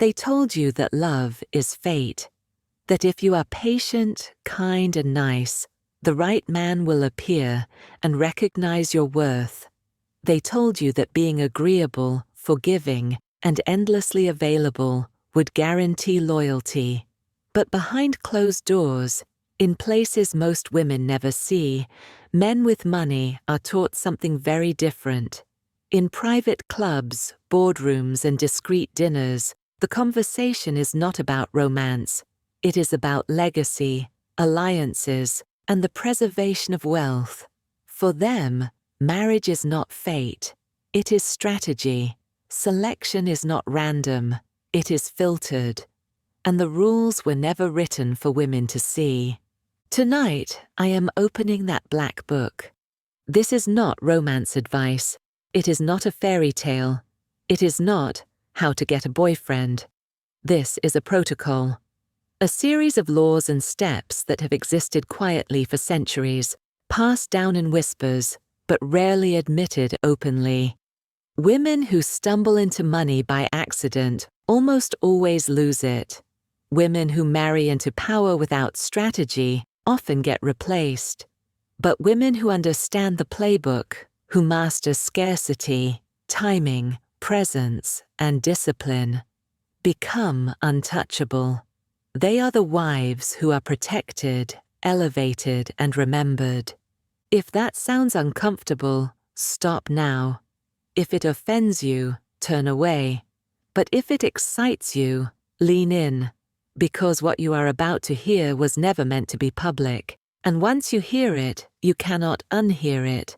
They told you that love is fate, that if you are patient, kind, and nice, the right man will appear and recognize your worth. They told you that being agreeable, forgiving, and endlessly available would guarantee loyalty. But behind closed doors, in places most women never see, men with money are taught something very different. In private clubs, boardrooms, and discreet dinners, the conversation is not about romance. It is about legacy, alliances, and the preservation of wealth. For them, marriage is not fate. It is strategy. Selection is not random. It is filtered. And the rules were never written for women to see. Tonight, I am opening that black book. This is not romance advice. It is not a fairy tale. It is not how to get a boyfriend. This is a protocol. A series of laws and steps that have existed quietly for centuries, passed down in whispers, but rarely admitted openly. Women who stumble into money by accident almost always lose it. Women who marry into power without strategy often get replaced. But women who understand the playbook, who master scarcity, timing, presence, and discipline, become untouchable. They are the wives who are protected, elevated, and remembered. If that sounds uncomfortable, stop now. If it offends you, turn away. But if it excites you, lean in, because what you are about to hear was never meant to be public, and once you hear it, you cannot unhear it.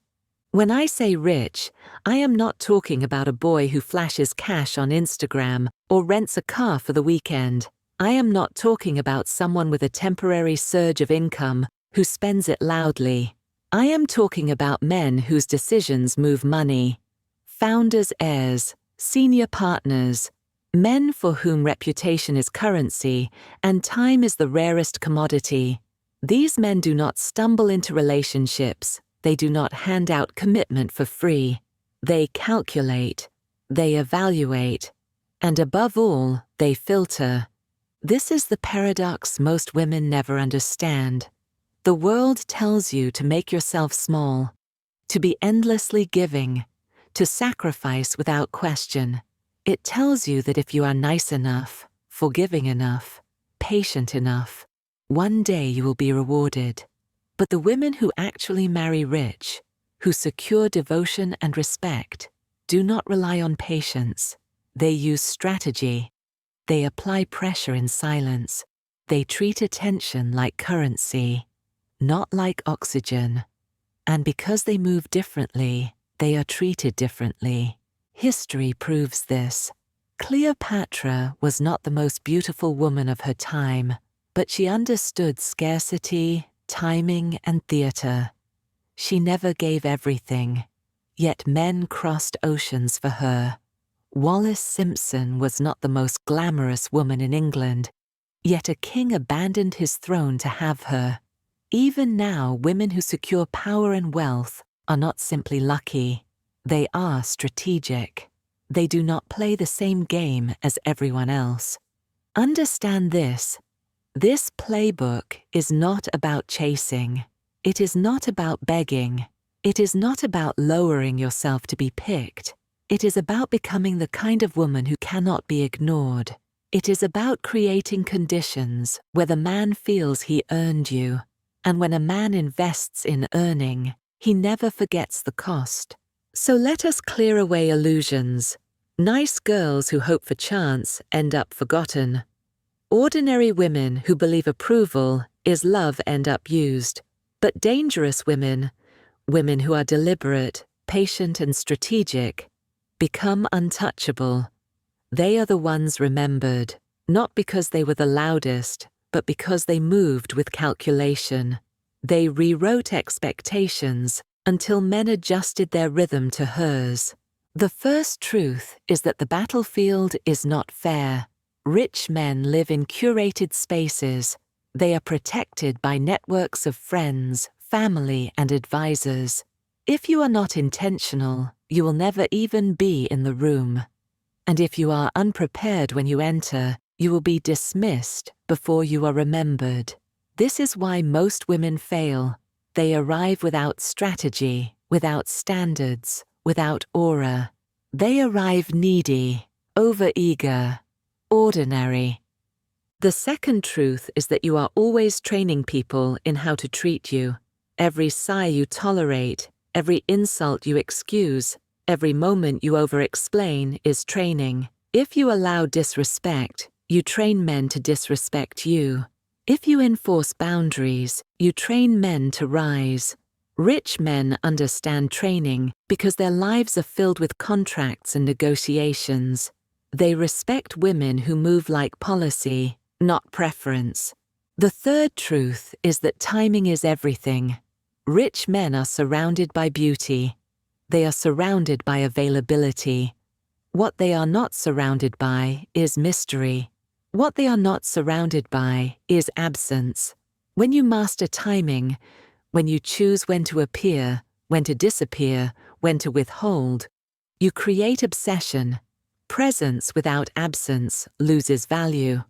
When I say rich, I am not talking about a boy who flashes cash on Instagram or rents a car for the weekend. I am not talking about someone with a temporary surge of income who spends it loudly. I am talking about men whose decisions move money. Founders' heirs, senior partners, men for whom reputation is currency and time is the rarest commodity. These men do not stumble into relationships. They do not hand out commitment for free. They calculate, they evaluate, and above all, they filter. This is the paradox most women never understand. The world tells you to make yourself small, to be endlessly giving, to sacrifice without question. It tells you that if you are nice enough, forgiving enough, patient enough, one day you will be rewarded. But the women who actually marry rich, who secure devotion and respect, do not rely on patience. They use strategy. They apply pressure in silence. They treat attention like currency, not like oxygen. And because they move differently, they are treated differently. History proves this. Cleopatra was not the most beautiful woman of her time, but she understood scarcity, timing, and theater. She never gave everything, yet men crossed oceans for her. Wallis Simpson was not the most glamorous woman in England, yet a king abandoned his throne to have her. Even now, women who secure power and wealth are not simply lucky. They are strategic. They do not play the same game as everyone else. Understand this. This playbook is not about chasing. It is not about begging. It is not about lowering yourself to be picked. It is about becoming the kind of woman who cannot be ignored. It is about creating conditions where the man feels he earned you. And when a man invests in earning, he never forgets the cost. So let us clear away illusions. Nice girls who hope for chance end up forgotten. Ordinary women who believe approval is love end up used. But dangerous women, women who are deliberate, patient, and strategic, become untouchable. They are the ones remembered, not because they were the loudest, but because they moved with calculation. They rewrote expectations until men adjusted their rhythm to hers. The first truth is that the battlefield is not fair. Rich men live in curated spaces. They are protected by networks of friends, family, and advisors. If you are not intentional, you will never even be in the room. And if you are unprepared when you enter, you will be dismissed before you are remembered. This is why most women fail. They arrive without strategy, without standards, without aura. They arrive needy, overeager, ordinary. The second truth is that you are always training people in how to treat you. Every sigh you tolerate, every insult you excuse, every moment you over-explain is training. If you allow disrespect, you train men to disrespect you. If you enforce boundaries, you train men to rise. Rich men understand training because their lives are filled with contracts and negotiations. They respect women who move like policy, not preference. The third truth is that timing is everything. Rich men are surrounded by beauty. They are surrounded by availability. What they are not surrounded by is mystery. What they are not surrounded by is absence. When you master timing, when you choose when to appear, when to disappear, when to withhold, you create obsession. Presence without absence loses value.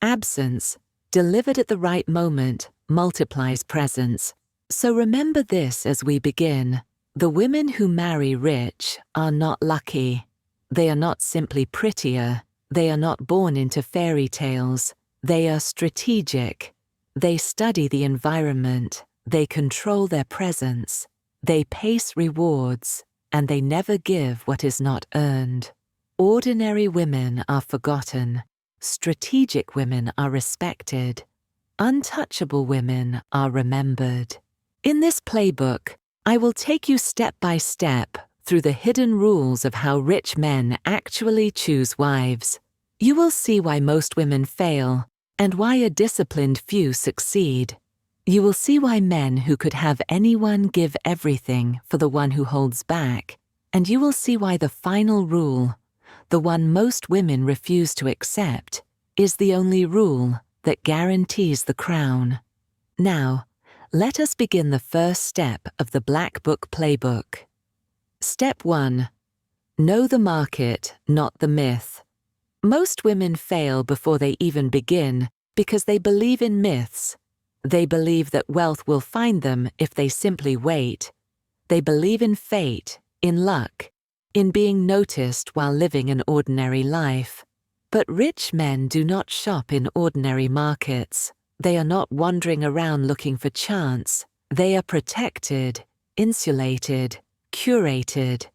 Absence, delivered at the right moment, multiplies presence. So remember this as we begin. The women who marry rich are not lucky. They are not simply prettier. They are not born into fairy tales. They are strategic. They study the environment. They control their presence. They pace rewards, and they never give what is not earned. Ordinary women are forgotten. Strategic women are respected. Untouchable women are remembered. In this playbook, I will take you step by step through the hidden rules of how rich men actually choose wives. You will see why most women fail and why a disciplined few succeed. You will see why men who could have anyone give everything for the one who holds back, and you will see why the final rule, the one most women refuse to accept, is the only rule that guarantees the crown. Now, let us begin the first step of the Black Book Playbook. Step 1. Know the market, not the myth. Most women fail before they even begin because they believe in myths. They believe that wealth will find them if they simply wait. They believe in fate, in luck, in being noticed while living an ordinary life. But rich men do not shop in ordinary markets. They are not wandering around looking for chance. They are protected, insulated, curated.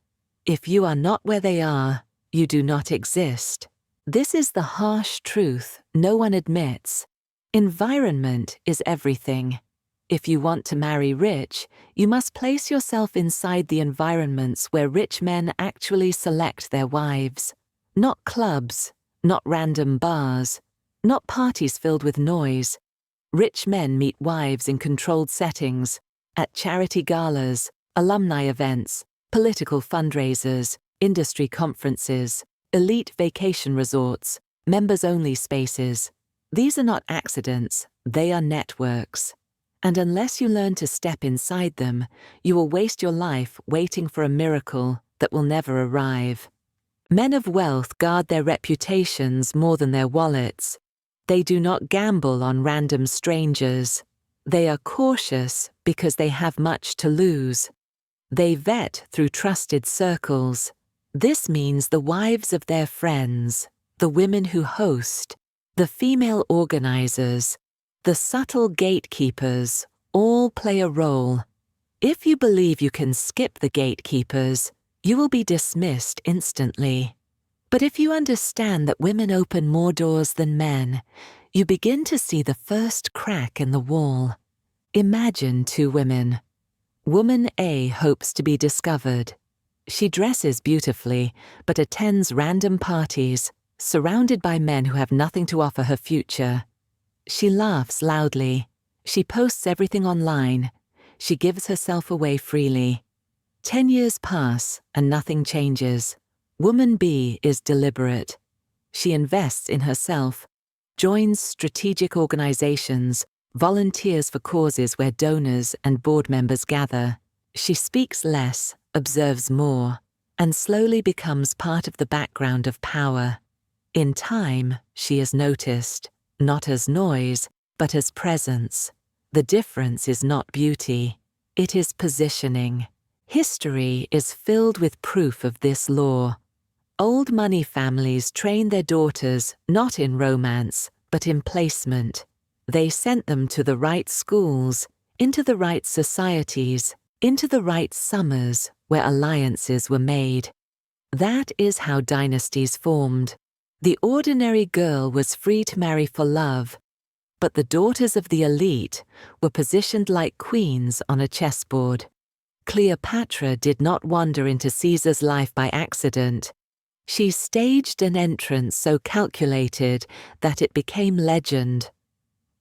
If you are not where they are, you do not exist. This is the harsh truth no one admits. Environment is everything. If you want to marry rich, you must place yourself inside the environments where rich men actually select their wives. Not clubs, not random bars, not parties filled with noise. Rich men meet wives in controlled settings, at charity galas, alumni events, political fundraisers, industry conferences, elite vacation resorts, members-only spaces. These are not accidents, they are networks. And unless you learn to step inside them, you will waste your life waiting for a miracle that will never arrive. Men of wealth guard their reputations more than their wallets. They do not gamble on random strangers. They are cautious because they have much to lose. They vet through trusted circles. This means the wives of their friends, the women who host, the female organizers, the subtle gatekeepers, all play a role. If you believe you can skip the gatekeepers, you will be dismissed instantly. But if you understand that women open more doors than men, you begin to see the first crack in the wall. Imagine two women. Woman A hopes to be discovered. She dresses beautifully, but attends random parties, surrounded by men who have nothing to offer her future. She laughs loudly. She posts everything online. She gives herself away freely. 10 years pass and nothing changes. Woman B is deliberate. She invests in herself, joins strategic organizations, volunteers for causes where donors and board members gather. She speaks less, observes more, and slowly becomes part of the background of power. In time, she is noticed, not as noise, but as presence. The difference is not beauty, it is positioning. History is filled with proof of this law. Old money families train their daughters not in romance, but in placement. They sent them to the right schools, into the right societies, into the right summers where alliances were made. That is how dynasties formed. The ordinary girl was free to marry for love, but the daughters of the elite were positioned like queens on a chessboard. Cleopatra did not wander into Caesar's life by accident. She staged an entrance so calculated that it became legend.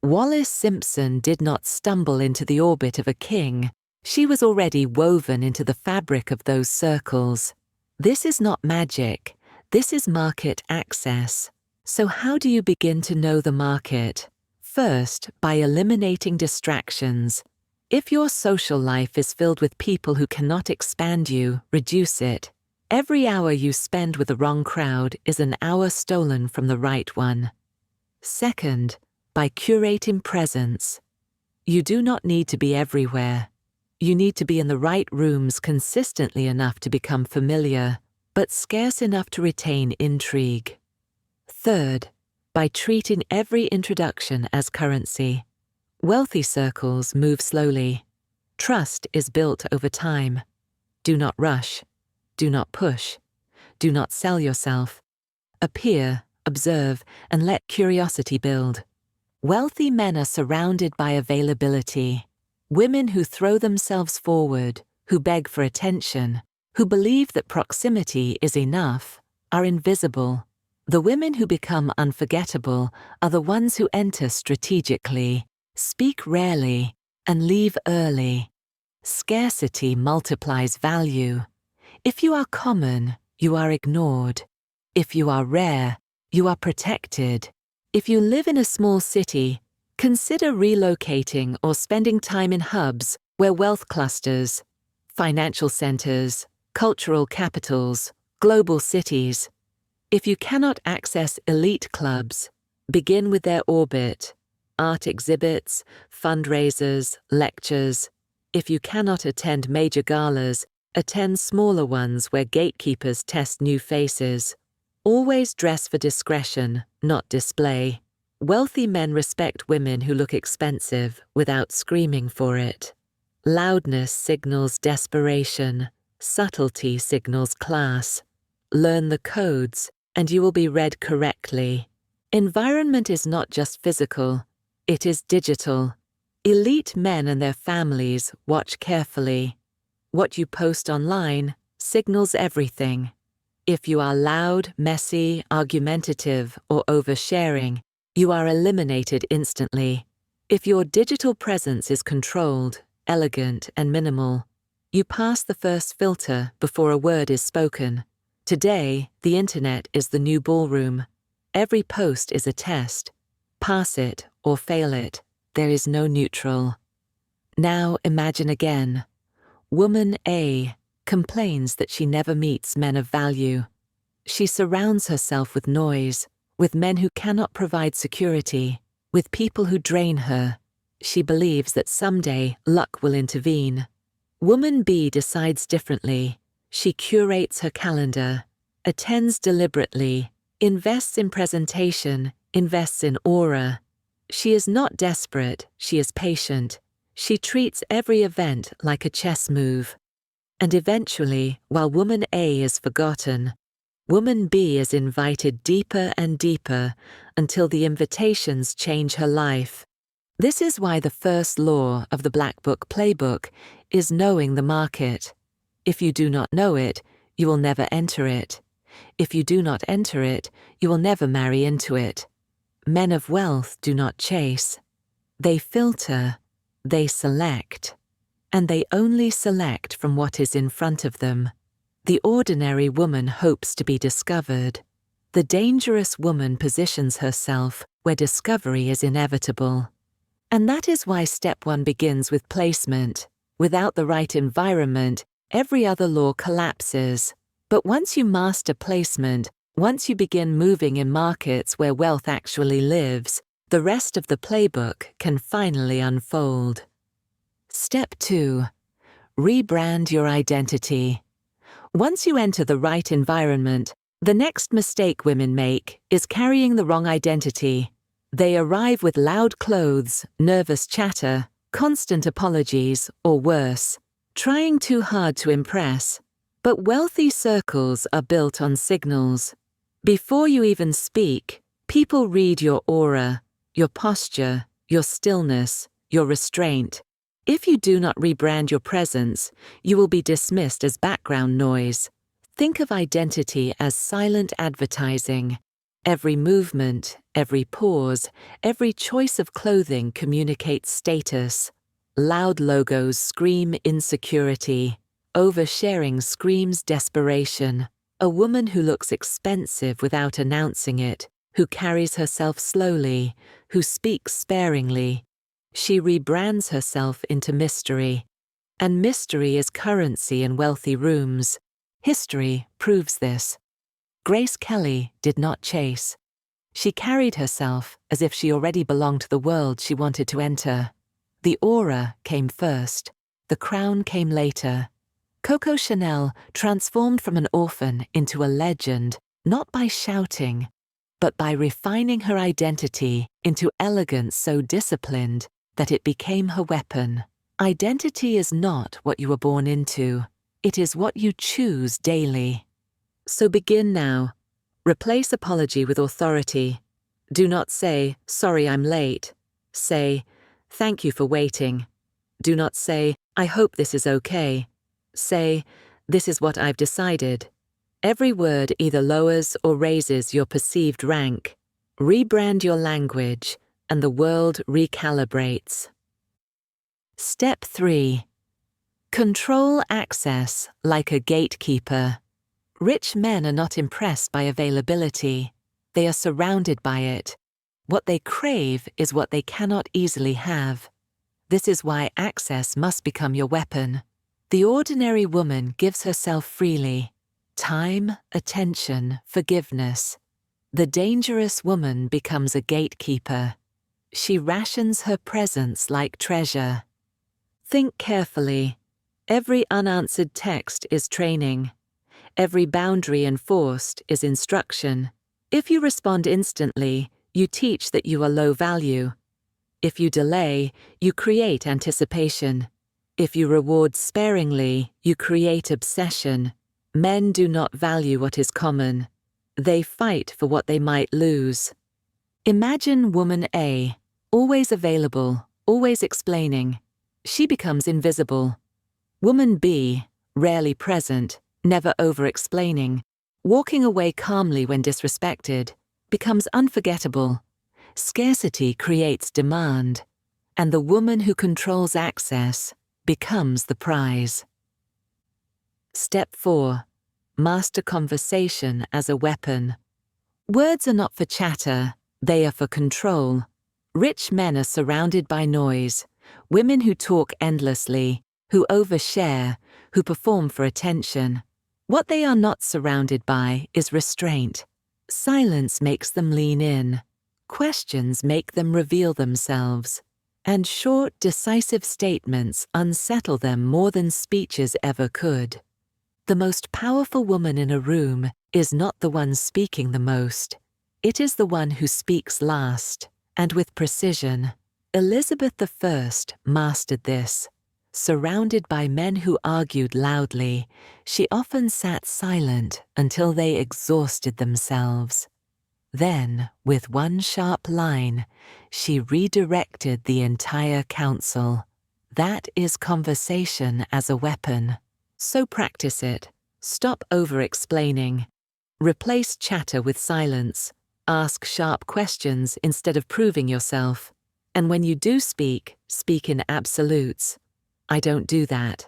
Wallis Simpson did not stumble into the orbit of a king. She was already woven into the fabric of those circles. This is not magic. This is market access. So how do you begin to know the market? First, by eliminating distractions. If your social life is filled with people who cannot expand you, reduce it. Every hour you spend with the wrong crowd is an hour stolen from the right one. Second, by curating presence. You do not need to be everywhere. You need to be in the right rooms consistently enough to become familiar, but scarce enough to retain intrigue. Third, by treating every introduction as currency. Wealthy circles move slowly. Trust is built over time. Do not rush. Do not push. Do not sell yourself. Appear, observe, and let curiosity build. Wealthy men are surrounded by availability. Women who throw themselves forward, who beg for attention, who believe that proximity is enough, are invisible. The women who become unforgettable are the ones who enter strategically, speak rarely, and leave early. Scarcity multiplies value. If you are common, you are ignored. If you are rare, you are protected. If you live in a small city, consider relocating or spending time in hubs where wealth clusters, financial centers, cultural capitals, global cities. If you cannot access elite clubs, begin with their orbit, art exhibits, fundraisers, lectures. If you cannot attend major galas, attend smaller ones where gatekeepers test new faces. Always dress for discretion, not display. Wealthy men respect women who look expensive without screaming for it. Loudness signals desperation. Subtlety signals class. Learn the codes, and you will be read correctly. Environment is not just physical, it is digital. Elite men and their families watch carefully. What you post online signals everything. If you are loud, messy, argumentative, or oversharing, you are eliminated instantly. If your digital presence is controlled, elegant, and minimal, you pass the first filter before a word is spoken. Today, the internet is the new ballroom. Every post is a test. Pass it or fail it. There is no neutral. Now imagine again. Woman A complains that she never meets men of value. She surrounds herself with noise, with men who cannot provide security, with people who drain her. She believes that someday luck will intervene. Woman B decides differently. She curates her calendar, attends deliberately, invests in presentation, invests in aura. She is not desperate, she is patient. She treats every event like a chess move. And eventually, while woman A is forgotten, woman B is invited deeper and deeper until the invitations change her life. This is why the first law of the Black Book Playbook is knowing the market. If you do not know it, you will never enter it. If you do not enter it, you will never marry into it. Men of wealth do not chase. They filter. They select, and they only select from what is in front of them. The ordinary woman hopes to be discovered. The dangerous woman positions herself where discovery is inevitable. And that is why step 1 begins with placement. Without the right environment, every other law collapses. But once you master placement, once you begin moving in markets where wealth actually lives, the rest of the playbook can finally unfold. Step 2. Rebrand your identity. Once you enter the right environment, the next mistake women make is carrying the wrong identity. They arrive with loud clothes, nervous chatter, constant apologies, or worse, trying too hard to impress. But wealthy circles are built on signals. Before you even speak, people read your aura, your posture, your stillness, your restraint. If you do not rebrand your presence, you will be dismissed as background noise. Think of identity as silent advertising. Every movement, every pause, every choice of clothing communicates status. Loud logos scream insecurity. Oversharing screams desperation. A woman who looks expensive without announcing it, who carries herself slowly, who speaks sparingly. She rebrands herself into mystery. And mystery is currency in wealthy rooms. History proves this. Grace Kelly did not chase. She carried herself as if she already belonged to the world she wanted to enter. The aura came first. The crown came later. Coco Chanel transformed from an orphan into a legend, not by shouting, but by refining her identity into elegance so disciplined that it became her weapon. Identity is not what you were born into. It is what you choose daily. So begin now. Replace apology with authority. Do not say, "Sorry, I'm late." Say, "Thank you for waiting." Do not say, "I hope this is okay." Say, "This is what I've decided." Every word either lowers or raises your perceived rank. Rebrand your language, and the world recalibrates. Step 3. Control access like a gatekeeper. Rich men are not impressed by availability. They are surrounded by it. What they crave is what they cannot easily have. This is why access must become your weapon. The ordinary woman gives herself freely. Time, attention, forgiveness. The dangerous woman becomes a gatekeeper. She rations her presence like treasure. Think carefully. Every unanswered text is training. Every boundary enforced is instruction. If you respond instantly, you teach that you are low value. If you delay, you create anticipation. If you reward sparingly, you create obsession. Men do not value what is common. They fight for what they might lose. Imagine woman A, always available, always explaining. She becomes invisible. Woman B, rarely present, never over-explaining, walking away calmly when disrespected, becomes unforgettable. Scarcity creates demand, and the woman who controls access becomes the prize. Step 4. Master conversation as a weapon. Words are not for chatter, they are for control. Rich men are surrounded by noise, women who talk endlessly, who overshare, who perform for attention. What they are not surrounded by is restraint. Silence makes them lean in. Questions make them reveal themselves. And short, decisive statements unsettle them more than speeches ever could. The most powerful woman in a room is not the one speaking the most. It is the one who speaks last, and with precision. Elizabeth I mastered this. Surrounded by men who argued loudly, she often sat silent until they exhausted themselves. Then, with one sharp line, she redirected the entire council. That is conversation as a weapon. So practice it. Stop over-explaining. Replace chatter with silence. Ask sharp questions instead of proving yourself. And when you do speak, speak in absolutes. I don't do that.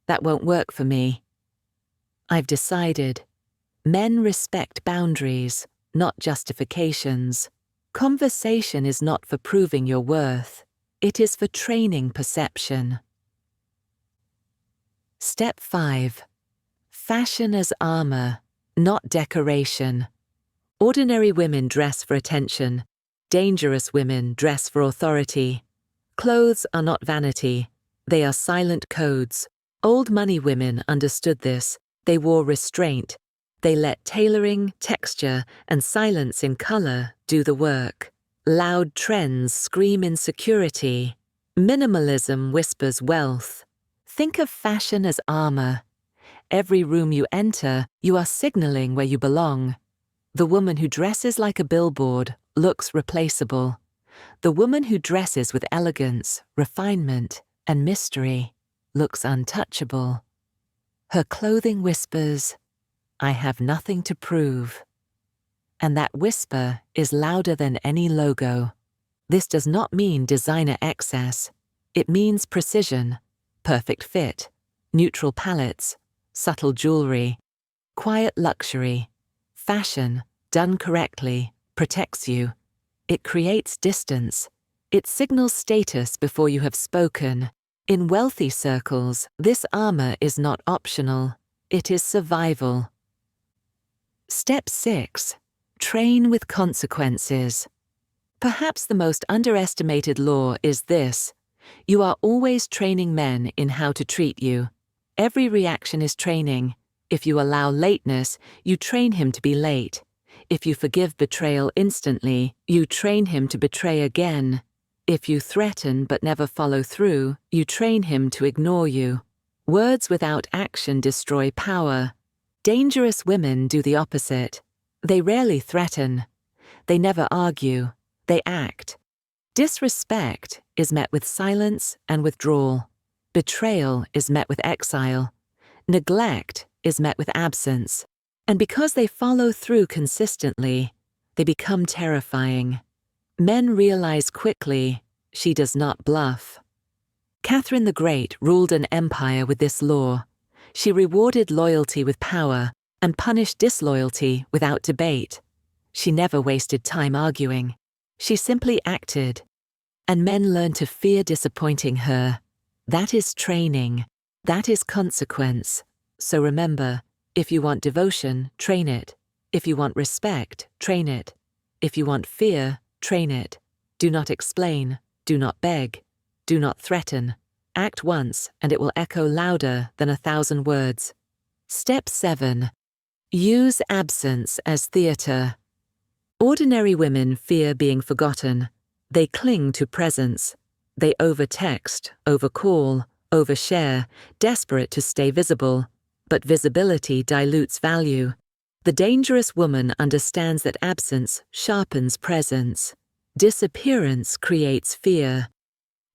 That won't work for me. I've decided. Men respect boundaries, not justifications. Conversation is not for proving your worth. It is for training perception. Step 5. Fashion as armor, not decoration. Ordinary women dress for attention. Dangerous women dress for authority. Clothes are not vanity. They are silent codes. Old money women understood this. They wore restraint. They let tailoring, texture, and silence in color do the work. Loud trends scream insecurity. Minimalism whispers wealth. Think of fashion as armor. Every room you enter, you are signaling where you belong. The woman who dresses like a billboard looks replaceable. The woman who dresses with elegance, refinement, and mystery looks untouchable. Her clothing whispers, "I have nothing to prove." And that whisper is louder than any logo. This does not mean designer excess. It means precision, perfect fit, neutral palettes, subtle jewelry, quiet luxury. Fashion, done correctly, protects you. It creates distance. It signals status before you have spoken. In wealthy circles, this armor is not optional. It is survival. Step 6. Train with consequences. Perhaps the most underestimated law is this: you are always training men in how to treat you. Every reaction is training. If you allow lateness, you train him to be late. If you forgive betrayal instantly, you train him to betray again. If you threaten but never follow through, you train him to ignore you. Words without action destroy power. Dangerous women do the opposite. They rarely threaten. They never argue. They act. Disrespect is met with silence and withdrawal. Betrayal is met with exile. Neglect is met with absence. And because they follow through consistently, they become terrifying. Men realize quickly, she does not bluff. Catherine the Great ruled an empire with this law. She rewarded loyalty with power and punished disloyalty without debate. She never wasted time arguing. She simply acted. And men learned to fear disappointing her. That is training. That is consequence. So remember, if you want devotion, train it. If you want respect, train it. If you want fear, train it. Do not explain. Do not beg. Do not threaten. Act once, and it will echo louder than 1,000 words. Step 7. Use absence as theater. Ordinary women fear being forgotten. They cling to presence. They overtext, overcall, overshare, desperate to stay visible. But visibility dilutes value. The dangerous woman understands that absence sharpens presence. Disappearance creates fear.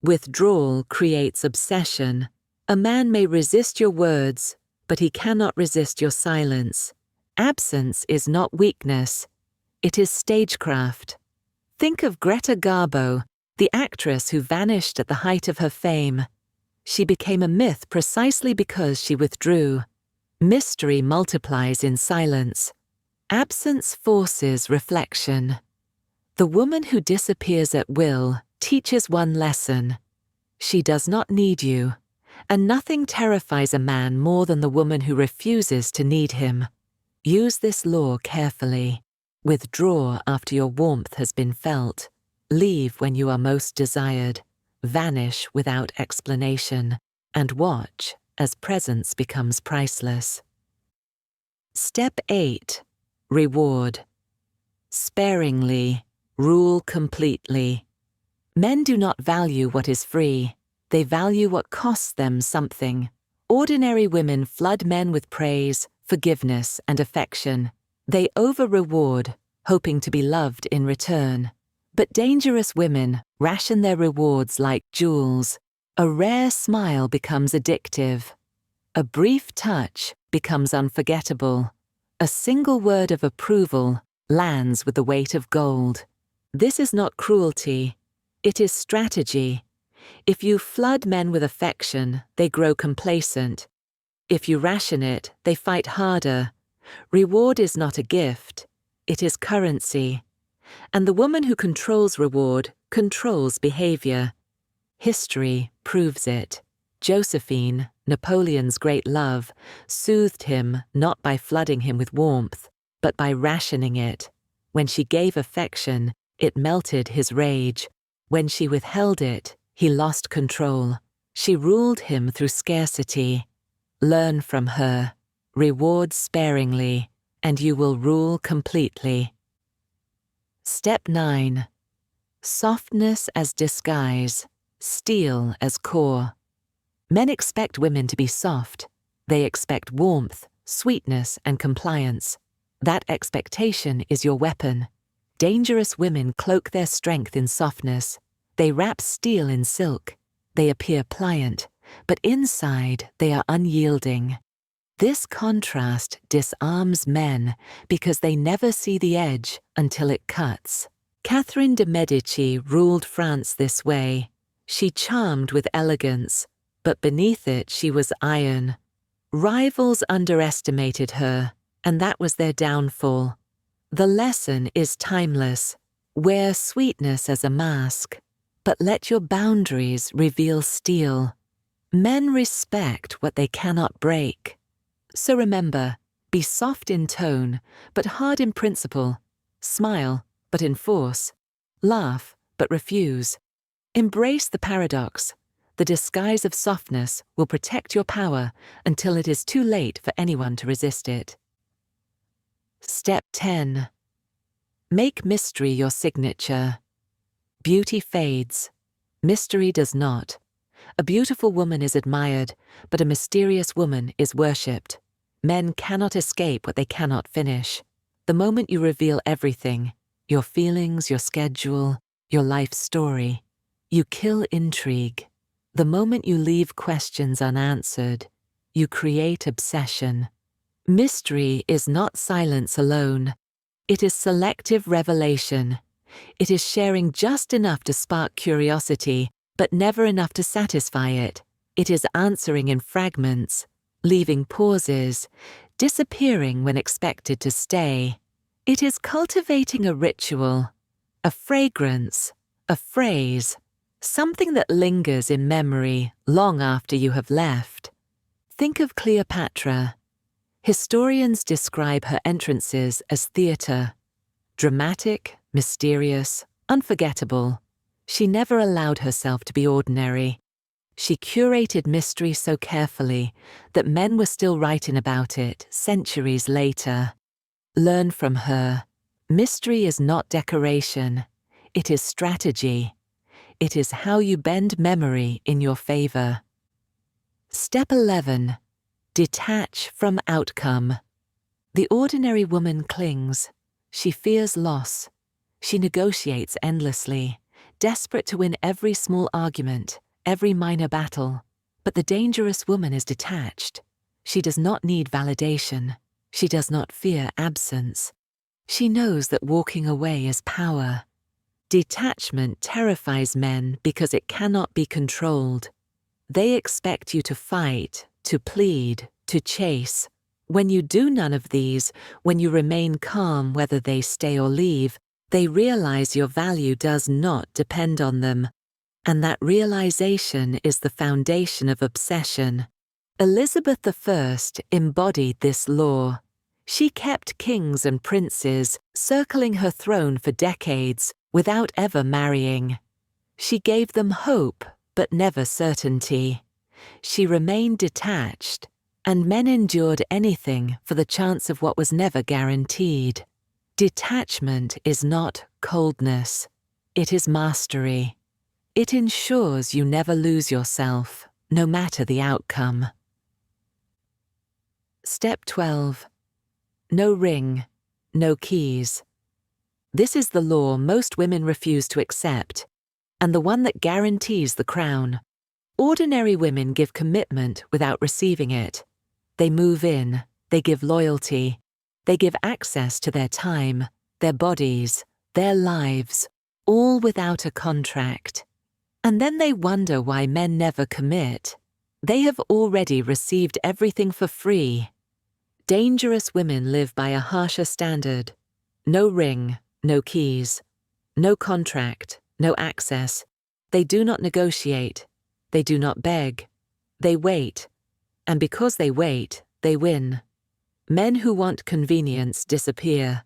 Withdrawal creates obsession. A man may resist your words, but he cannot resist your silence. Absence is not weakness. It is stagecraft. Think of Greta Garbo, the actress who vanished at the height of her fame. She became a myth precisely because she withdrew. Mystery multiplies in silence. Absence forces reflection. The woman who disappears at will teaches one lesson. She does not need you, and nothing terrifies a man more than the woman who refuses to need him. Use this law carefully. Withdraw after your warmth has been felt. Leave when you are most desired. Vanish without explanation, and watch as presence becomes priceless. Step 8. Reward. Sparingly, rule completely. Men do not value what is free. They value what costs them something. Ordinary women flood men with praise, forgiveness, and affection. They over-reward, hoping to be loved in return. But dangerous women ration their rewards like jewels. A rare smile becomes addictive. A brief touch becomes unforgettable. A single word of approval lands with the weight of gold. This is not cruelty. It is strategy. If you flood men with affection, they grow complacent. If you ration it, they fight harder. Reward is not a gift. It is currency. And the woman who controls reward controls behavior. History proves it. Josephine, Napoleon's great love, soothed him not by flooding him with warmth, but by rationing it. When she gave affection, it melted his rage. When she withheld it, he lost control. She ruled him through scarcity. Learn from her. Reward sparingly, and you will rule completely. Step 9. Softness as disguise, steel as core. Men expect women to be soft. They expect warmth, sweetness, and compliance. That expectation is your weapon. Dangerous women cloak their strength in softness. They wrap steel in silk. They appear pliant, but inside they are unyielding. This contrast disarms men because they never see the edge until it cuts. Catherine de' Medici ruled France this way. She charmed with elegance, but beneath it she was iron. Rivals underestimated her, and that was their downfall. The lesson is timeless. Wear sweetness as a mask, but let your boundaries reveal steel. Men respect what they cannot break. So remember, be soft in tone, but hard in principle. Smile, but enforce. Laugh, but refuse. Embrace the paradox. The disguise of softness will protect your power until it is too late for anyone to resist it. Step 10. Make mystery your signature. Beauty fades. Mystery does not. A beautiful woman is admired, but a mysterious woman is worshipped. Men cannot escape what they cannot finish. The moment you reveal everything, your feelings, your schedule, your life story, you kill intrigue. The moment you leave questions unanswered, you create obsession. Mystery is not silence alone. It is selective revelation. It is sharing just enough to spark curiosity, but never enough to satisfy it. It is answering in fragments, leaving pauses, disappearing when expected to stay. It is cultivating a ritual, a fragrance, a phrase, something that lingers in memory long after you have left. Think of Cleopatra. Historians describe her entrances as theatre. Dramatic, mysterious, unforgettable. She never allowed herself to be ordinary. She curated mystery so carefully that men were still writing about it centuries later. Learn from her. Mystery is not decoration. It is strategy. It is how you bend memory in your favor. Step 11. Detach from outcome. The ordinary woman clings. She fears loss. She negotiates endlessly, desperate to win every small argument, every minor battle. But the dangerous woman is detached. She does not need validation. She does not fear absence. She knows that walking away is power. Detachment terrifies men because it cannot be controlled. They expect you to fight, to plead, to chase. When you do none of these, when you remain calm whether they stay or leave, they realize your value does not depend on them. And that realization is the foundation of obsession. Elizabeth I embodied this law. She kept kings and princes circling her throne for decades without ever marrying. She gave them hope, but never certainty. She remained detached, and men endured anything for the chance of what was never guaranteed. Detachment is not coldness. It is mastery. It ensures you never lose yourself, no matter the outcome. Step 12. No ring, no keys. This is the law most women refuse to accept, and the one that guarantees the crown. Ordinary women give commitment without receiving it. They move in, they give loyalty, they give access to their time, their bodies, their lives, all without a contract. And then they wonder why men never commit. They have already received everything for free. Dangerous women live by a harsher standard. No ring, no keys, no contract, no access. They do not negotiate. They do not beg. They wait. And because they wait, they win. Men who want convenience disappear.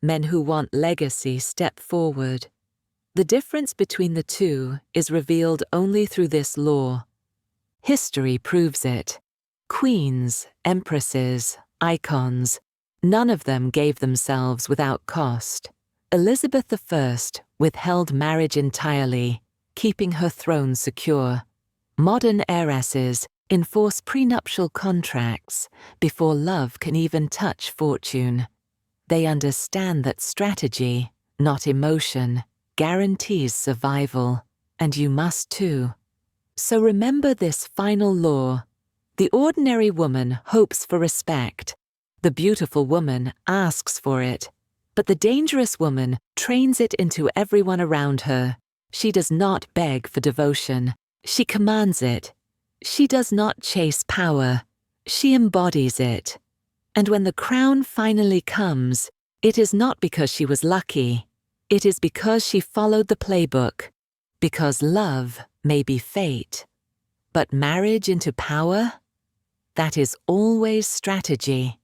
Men who want legacy step forward. The difference between the two is revealed only through this law. History proves it. Queens, empresses, icons, none of them gave themselves without cost. Elizabeth I withheld marriage entirely, keeping her throne secure. Modern heiresses enforce prenuptial contracts before love can even touch fortune. They understand that strategy, not emotion, guarantees survival, and you must too. So remember this final law. The ordinary woman hopes for respect. The beautiful woman asks for it. But the dangerous woman trains it into everyone around her. She does not beg for devotion. She commands it. She does not chase power. She embodies it. And when the crown finally comes, it is not because she was lucky. It is because she followed the playbook. Because love may be fate. But marriage into power? That is always strategy.